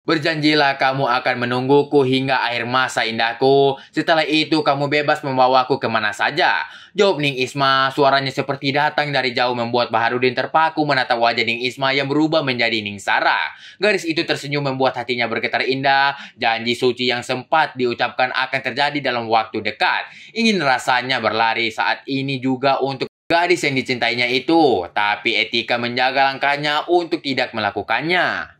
Berjanjilah kamu akan menungguku hingga akhir masa indahku. Setelah itu kamu bebas membawaku kemana saja. Jawab Ning Isma, suaranya seperti datang dari jauh membuat Baharudin terpaku menatap wajah Ning Isma yang berubah menjadi Ning Sara. Garis itu tersenyum membuat hatinya bergetar indah. Janji suci yang sempat diucapkan akan terjadi dalam waktu dekat. Ingin rasanya berlari saat ini juga untuk gadis yang dicintainya itu. Tapi etika menjaga langkahnya untuk tidak melakukannya.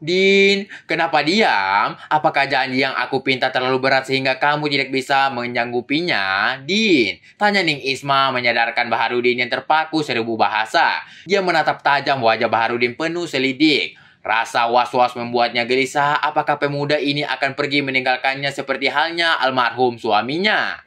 Din, kenapa diam? Apakah janji yang aku pinta terlalu berat sehingga kamu tidak bisa menyanggupinya? Din, tanya Ning Isma menyadarkan Baharudin yang terpaku seribu bahasa. Dia menatap tajam wajah Baharudin penuh selidik. Rasa was-was membuatnya gelisah apakah pemuda ini akan pergi meninggalkannya seperti halnya almarhum suaminya.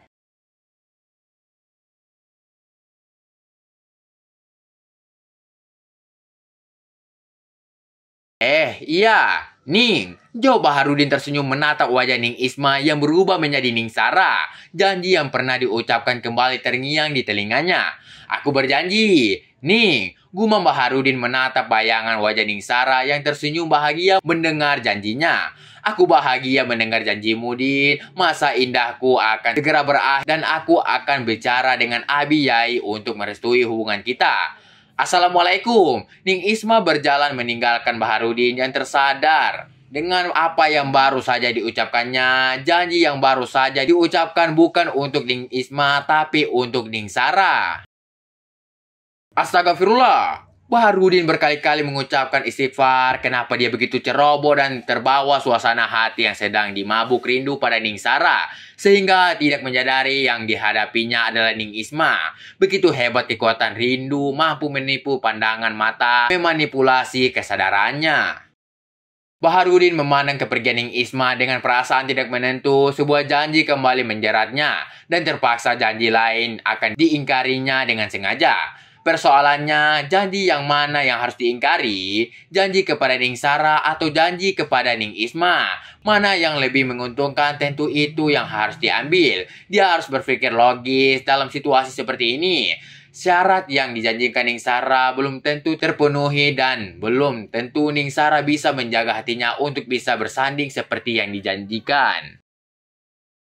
Iya. Ning, jawab Baharudin tersenyum menatap wajah Ning Isma yang berubah menjadi Ning Sara. Janji yang pernah diucapkan kembali terngiang di telinganya. Aku berjanji. Ning, gumam Baharudin menatap bayangan wajah Ning Sara yang tersenyum bahagia mendengar janjinya. Aku bahagia mendengar janjimu, Din. Masa indahku akan segera berakhir dan aku akan bicara dengan Abi Yai untuk merestui hubungan kita. Assalamualaikum. Ning Isma berjalan meninggalkan Baharudin yang tersadar dengan apa yang baru saja diucapkannya. Janji yang baru saja diucapkan bukan untuk Ning Isma tapi untuk Ning Sara. Astagfirullah. Baharudin berkali-kali mengucapkan istighfar. Kenapa dia begitu ceroboh dan terbawa suasana hati yang sedang dimabuk rindu pada Ning Sara. Sehingga tidak menyadari yang dihadapinya adalah Ning Isma. Begitu hebat kekuatan rindu mampu menipu pandangan mata, memanipulasi kesadarannya. Baharudin memandang kepergian Ning Isma dengan perasaan tidak menentu. Sebuah janji kembali menjeratnya. Dan terpaksa janji lain akan diingkarinya dengan sengaja. Persoalannya, janji yang mana yang harus diingkari? Janji kepada Ning Sara atau janji kepada Ning Isma? Mana yang lebih menguntungkan tentu itu yang harus diambil. Dia harus berpikir logis dalam situasi seperti ini. Syarat yang dijanjikan Ning Sara belum tentu terpenuhi dan belum tentu Ning Sara bisa menjaga hatinya untuk bisa bersanding seperti yang dijanjikan.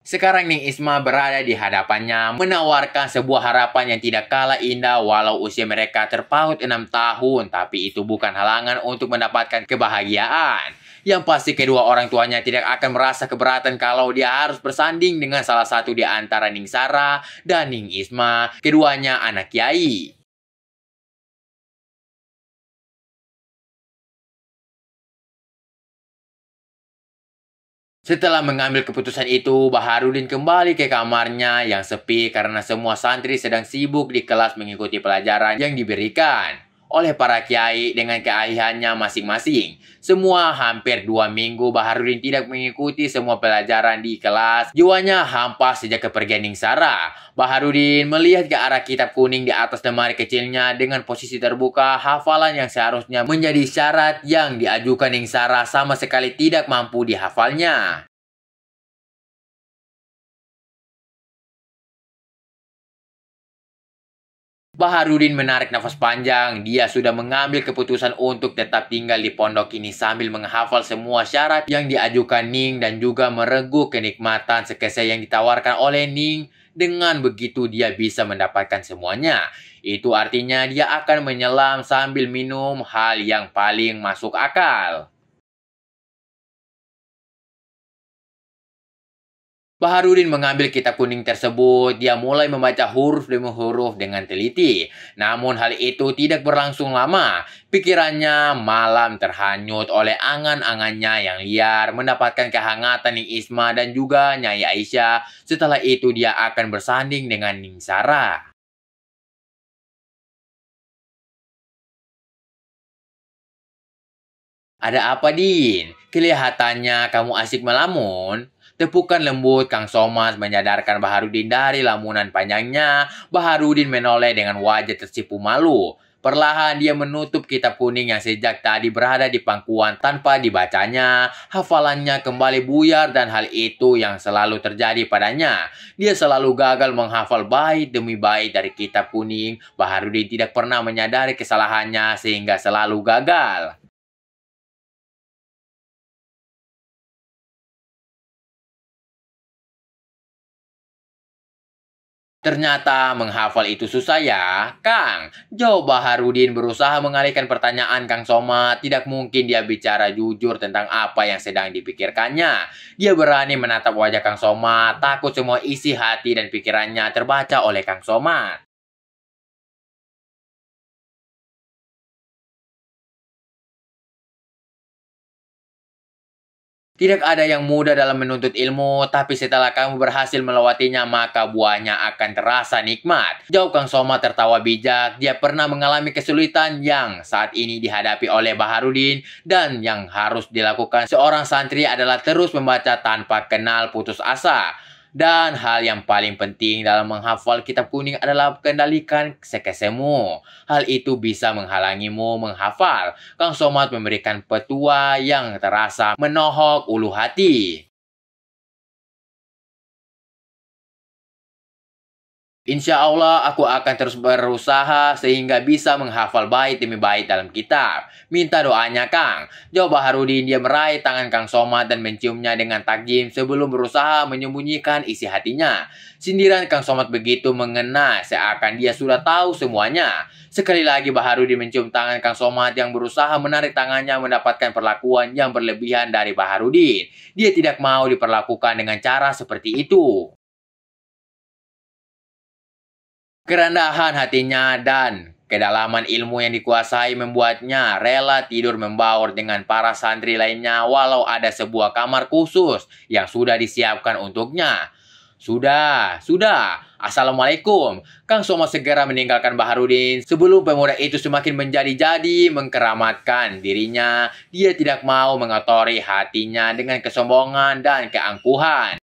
Sekarang Ning Isma berada di hadapannya menawarkan sebuah harapan yang tidak kalah indah walau usia mereka terpaut 6 tahun. Tapi itu bukan halangan untuk mendapatkan kebahagiaan. Yang pasti kedua orang tuanya tidak akan merasa keberatan kalau dia harus bersanding dengan salah satu di antara Ning Sara dan Ning Isma. Keduanya anak kiai. Setelah mengambil keputusan itu, Baharudin kembali ke kamarnya yang sepi karena semua santri sedang sibuk di kelas mengikuti pelajaran yang diberikan oleh para kiai dengan keahliannya masing-masing. Semua hampir 2 minggu Baharudin tidak mengikuti semua pelajaran di kelas. Jiwanya hampa sejak kepergian Ning Sara. Baharudin melihat ke arah kitab kuning di atas lemari kecilnya dengan posisi terbuka. Hafalan yang seharusnya menjadi syarat yang diajukan Ning Sara sama sekali tidak mampu dihafalnya. Baharudin menarik nafas panjang. Dia sudah mengambil keputusan untuk tetap tinggal di pondok ini sambil menghafal semua syarat yang diajukan Ning dan juga merengkuh kenikmatan sekesai yang ditawarkan oleh Ning. Dengan begitu dia bisa mendapatkan semuanya. Itu artinya dia akan menyelam sambil minum, hal yang paling masuk akal. Baharudin mengambil kitab kuning tersebut. Dia mulai membaca huruf demi huruf dengan teliti. Namun hal itu tidak berlangsung lama. Pikirannya malam terhanyut oleh angan-angannya yang liar. Mendapatkan kehangatan Ning Isma dan juga Nyai Aisyah. Setelah itu dia akan bersanding dengan Ning Sara. Ada apa, Din? Kelihatannya kamu asik melamun. Tepukan lembut Kang Somas menyadarkan Baharudin dari lamunan panjangnya. Baharudin menoleh dengan wajah tersipu malu. Perlahan dia menutup kitab kuning yang sejak tadi berada di pangkuan tanpa dibacanya. Hafalannya kembali buyar dan hal itu yang selalu terjadi padanya. Dia selalu gagal menghafal bait demi bait dari kitab kuning. Baharudin tidak pernah menyadari kesalahannya sehingga selalu gagal. Ternyata menghafal itu susah ya, Kang. Jawab Baharudin berusaha mengalihkan pertanyaan Kang Somad. Tidak mungkin dia bicara jujur tentang apa yang sedang dipikirkannya. Dia berani menatap wajah Kang Somad, takut semua isi hati dan pikirannya terbaca oleh Kang Somad. Tidak ada yang mudah dalam menuntut ilmu, tapi setelah kamu berhasil melewatinya, maka buahnya akan terasa nikmat. Jauh Kang Soma tertawa bijak, dia pernah mengalami kesulitan yang saat ini dihadapi oleh Baharudin, dan yang harus dilakukan seorang santri adalah terus membaca tanpa kenal putus asa. Dan hal yang paling penting dalam menghafal kitab kuning adalah kendalikan sekesemu. Hal itu bisa menghalangimu menghafal. Kang Somad memberikan petua yang terasa menohok ulu hati. Insya Allah aku akan terus berusaha sehingga bisa menghafal bait demi bait dalam kitab. Minta doanya Kang. Jawab Baharudin, dia meraih tangan Kang Somad dan menciumnya dengan takjim sebelum berusaha menyembunyikan isi hatinya. Sindiran Kang Somad begitu mengena seakan dia sudah tahu semuanya. Sekali lagi Baharudin mencium tangan Kang Somad yang berusaha menarik tangannya mendapatkan perlakuan yang berlebihan dari Baharudin. Dia tidak mau diperlakukan dengan cara seperti itu. Kerendahan hatinya dan kedalaman ilmu yang dikuasai membuatnya rela tidur membaur dengan para santri lainnya walau ada sebuah kamar khusus yang sudah disiapkan untuknya. Sudah. Assalamualaikum. Kang Soma segera meninggalkan Baharudin sebelum pemuda itu semakin menjadi-jadi mengkeramatkan dirinya. Dia tidak mau mengotori hatinya dengan kesombongan dan keangkuhan.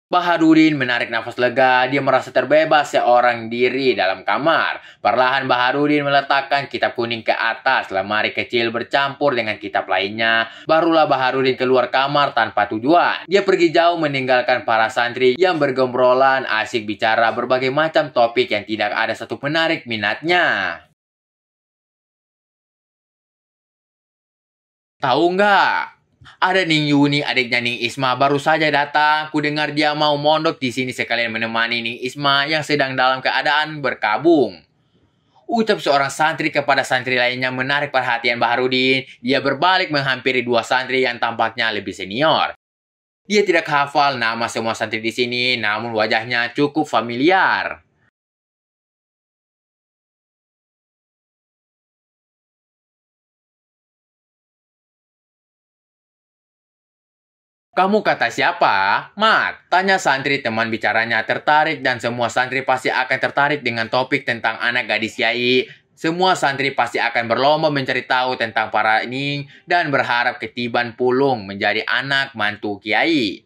Baharudin menarik nafas lega, dia merasa terbebas seorang diri dalam kamar. Perlahan Baharudin meletakkan kitab kuning ke atas lemari kecil bercampur dengan kitab lainnya. Barulah Baharudin keluar kamar tanpa tujuan. Dia pergi jauh meninggalkan para santri yang bergembrolan asik bicara berbagai macam topik yang tidak ada satu menarik minatnya. Tahu nggak? Ada Ning Yuni, adiknya Ning Isma, baru saja datang. Ku dengar dia mau mondok di sini sekalian menemani Ning Isma yang sedang dalam keadaan berkabung. Ucap seorang santri kepada santri lainnya menarik perhatian Baharudin. Dia berbalik menghampiri dua santri yang tampaknya lebih senior. Dia tidak hafal nama semua santri di sini, namun wajahnya cukup familiar. Kamu kata siapa? Mat, tanya santri teman bicaranya tertarik dan semua santri pasti akan tertarik dengan topik tentang anak gadis Yai. Semua santri pasti akan berlomba mencari tahu tentang para Ning dan berharap Ketiban Pulung menjadi anak mantu Kiai.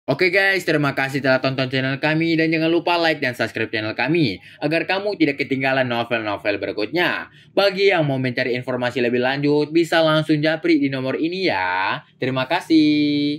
Oke guys, terima kasih telah tonton channel kami dan jangan lupa like dan subscribe channel kami agar kamu tidak ketinggalan novel-novel berikutnya. Bagi yang mau mencari informasi lebih lanjut, bisa langsung japri di nomor ini ya. Terima kasih.